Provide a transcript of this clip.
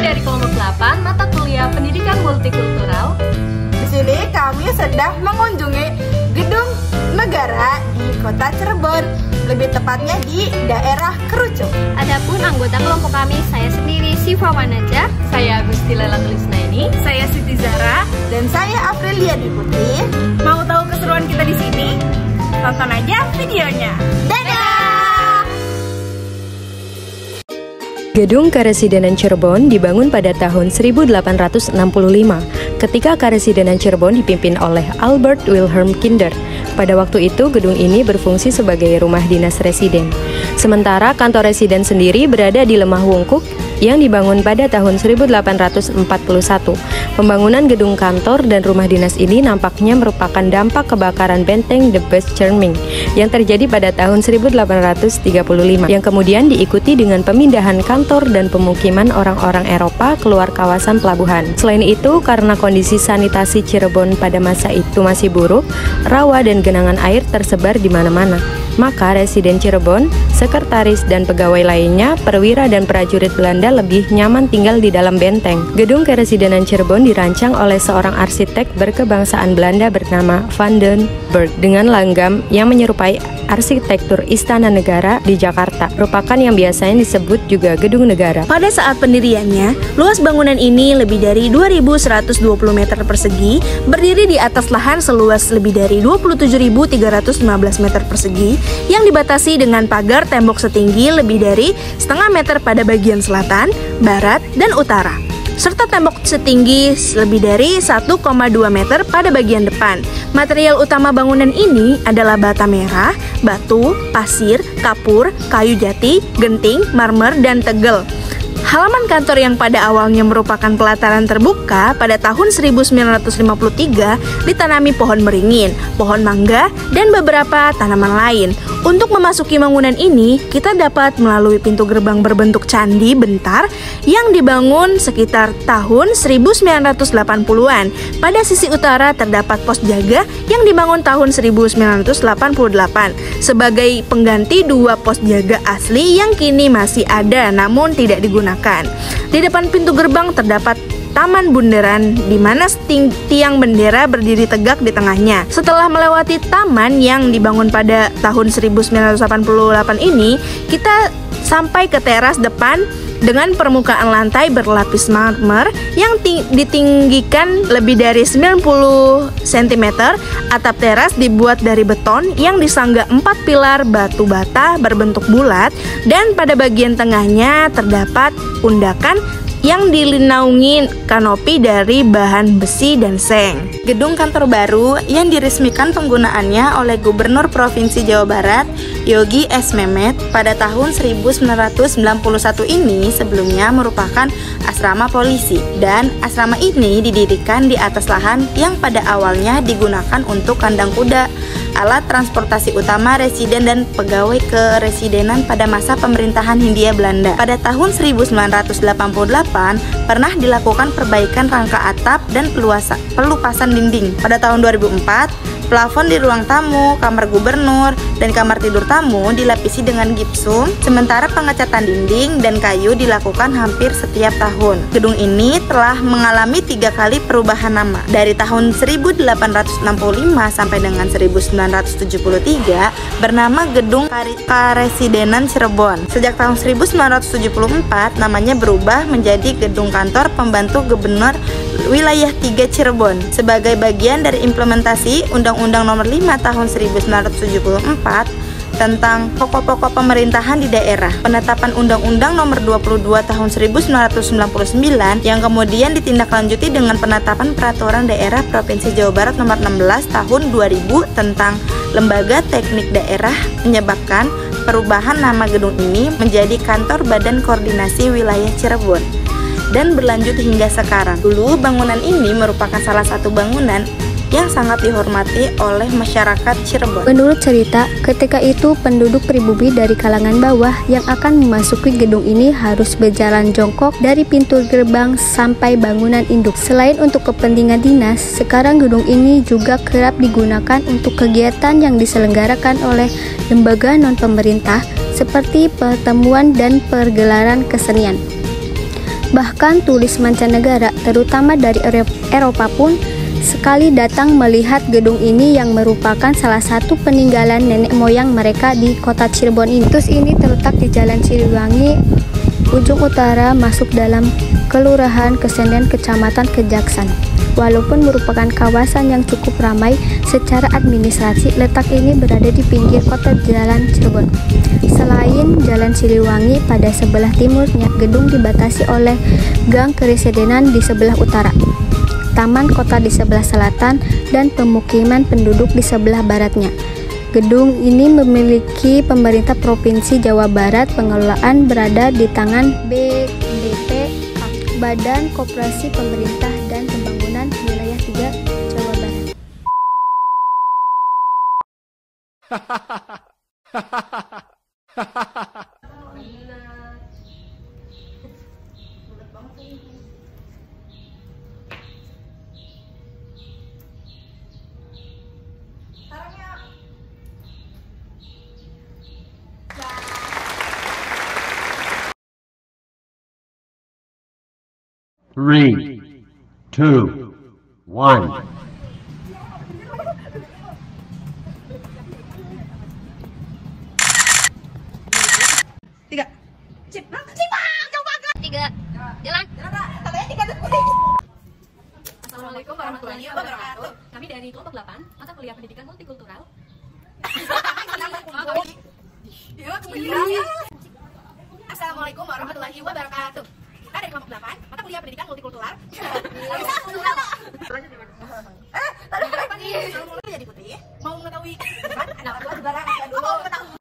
dari kelompok 8 mata kuliah Pendidikan Multikultural. Di sini kami sedang mengunjungi gedung negara di Kota Cirebon, lebih tepatnya di daerah Kerucuk. Adapun anggota kelompok kami, saya sendiri Siva Wanaja, Saya Agusti Lela Tulisnaini, Saya Siti Zara. Dan saya Aprilia Diputi. Mau tahu keseruan kita di sini? Tonton aja videonya. Dadah! Gedung Karesidenan Cirebon dibangun pada tahun 1865 ketika Karesidenan Cirebon dipimpin oleh Albert Wilhelm Kinder. Pada waktu itu gedung ini berfungsi sebagai rumah dinas residen. Sementara kantor residen sendiri berada di Lemah Wungkuk yang dibangun pada tahun 1841. Pembangunan gedung kantor dan rumah dinas ini nampaknya merupakan dampak kebakaran benteng The Beschaming yang terjadi pada tahun 1835 yang kemudian diikuti dengan pemindahan kantor dan pemukiman orang-orang Eropa keluar kawasan pelabuhan. Selain itu, karena kondisi sanitasi Cirebon pada masa itu masih buruk, rawa dan genangan air tersebar di mana-mana. Maka residen Cirebon, sekretaris dan pegawai lainnya, perwira dan prajurit Belanda lebih nyaman tinggal di dalam benteng. Gedung Karesidenan Cirebon dirancang oleh seorang arsitek berkebangsaan Belanda bernama Van den Berg dengan langgam yang menyerupai arsitektur Istana Negara di Jakarta, merupakan yang biasanya disebut juga Gedung Negara. Pada saat pendiriannya, luas bangunan ini lebih dari 2.120 meter persegi, berdiri di atas lahan seluas lebih dari 27.315 meter persegi, yang dibatasi dengan pagar tembok setinggi lebih dari setengah meter pada bagian selatan, barat, dan utara, serta tembok setinggi lebih dari 1,2 meter pada bagian depan. Material utama bangunan ini adalah bata merah, batu, pasir, kapur, kayu jati, genting, marmer, dan tegel. Halaman kantor yang pada awalnya merupakan pelataran terbuka pada tahun 1953 ditanami pohon beringin, pohon mangga, dan beberapa tanaman lain. Untuk memasuki bangunan ini, kita dapat melalui pintu gerbang berbentuk candi bentar yang dibangun sekitar tahun 1980-an. Pada sisi utara terdapat pos jaga yang dibangun tahun 1988 sebagai pengganti dua pos jaga asli yang kini masih ada namun tidak digunakan. Di depan pintu gerbang terdapat taman bundaran di mana tiang bendera berdiri tegak di tengahnya. Setelah melewati taman yang dibangun pada tahun 1988 ini, kita sampai ke teras depan dengan permukaan lantai berlapis marmer yang ditinggikan lebih dari 90 cm. Atap teras dibuat dari beton yang disangga 4 pilar batu bata berbentuk bulat, dan pada bagian tengahnya terdapat undakan yang dilinaungi kanopi dari bahan besi dan seng. Gedung kantor baru yang diresmikan penggunaannya oleh Gubernur Provinsi Jawa Barat, Yogi S. Mehmet, pada tahun 1991 ini sebelumnya merupakan asrama polisi, dan asrama ini didirikan di atas lahan yang pada awalnya digunakan untuk kandang kuda, alat transportasi utama residen dan pegawai keresidenan pada masa pemerintahan Hindia Belanda. Pada tahun 1988 pernah dilakukan perbaikan rangka atap dan pelupasan dinding. Pada tahun 2004, plafon di ruang tamu, kamar gubernur, dan kamar tidur tamu dilapisi dengan gipsum, sementara pengecatan dinding dan kayu dilakukan hampir setiap tahun. Gedung ini telah mengalami 3 kali perubahan nama. Dari tahun 1865 sampai dengan 1973 bernama Gedung Karesidenan Cirebon. Sejak tahun 1974 namanya berubah menjadi Gedung Kantor Pembantu Gubernur Wilayah 3 Cirebon sebagai bagian dari implementasi Undang-Undang Nomor 5 Tahun 1974 tentang pokok-pokok pemerintahan di daerah, penetapan Undang-Undang Nomor 22 Tahun 1999 yang kemudian ditindaklanjuti dengan penetapan Peraturan Daerah Provinsi Jawa Barat Nomor 16 Tahun 2000 tentang Lembaga Teknik Daerah, menyebabkan perubahan nama gedung ini menjadi Kantor Badan Koordinasi Wilayah Cirebon dan berlanjut hingga sekarang. Dulu bangunan ini merupakan salah satu bangunan yang sangat dihormati oleh masyarakat Cirebon. Menurut cerita, ketika itu penduduk pribumi dari kalangan bawah yang akan memasuki gedung ini harus berjalan jongkok dari pintu gerbang sampai bangunan induk. Selain untuk kepentingan dinas, sekarang gedung ini juga kerap digunakan untuk kegiatan yang diselenggarakan oleh lembaga non-pemerintah seperti pertemuan dan pergelaran kesenian. Bahkan turis mancanegara, terutama dari Eropa pun sekali datang melihat gedung ini yang merupakan salah satu peninggalan nenek moyang mereka di kota Cirebon ini. Situs ini terletak di Jalan Siliwangi, ujung utara masuk dalam Kelurahan Kesenden, Kecamatan Kejaksan. Walaupun merupakan kawasan yang cukup ramai secara administrasi, letak ini berada di pinggir kota Jalan Cirebon. Selain Jalan Siliwangi, pada sebelah timurnya gedung dibatasi oleh Gang Keresidenan di sebelah utara, Taman Kota di sebelah selatan, dan pemukiman penduduk di sebelah baratnya. Gedung ini memiliki pemerintah Provinsi Jawa Barat, pengelolaan berada di tangan BDP, Badan Koperasi Pemerintah dan Pembangunan Wilayah 3 Jawa Barat. Three, two, one. Assalamualaikum warahmatullahi wabarakatuh. Kami dari kelompok 8, mata kuliah pendidikan multikultural. Assalamualaikum warahmatullahi wabarakatuh. Kita dari kelompok 8, mata kuliah pendidikan multikultural. Tadi jadi putih, mau mengetahui anak negara dulu.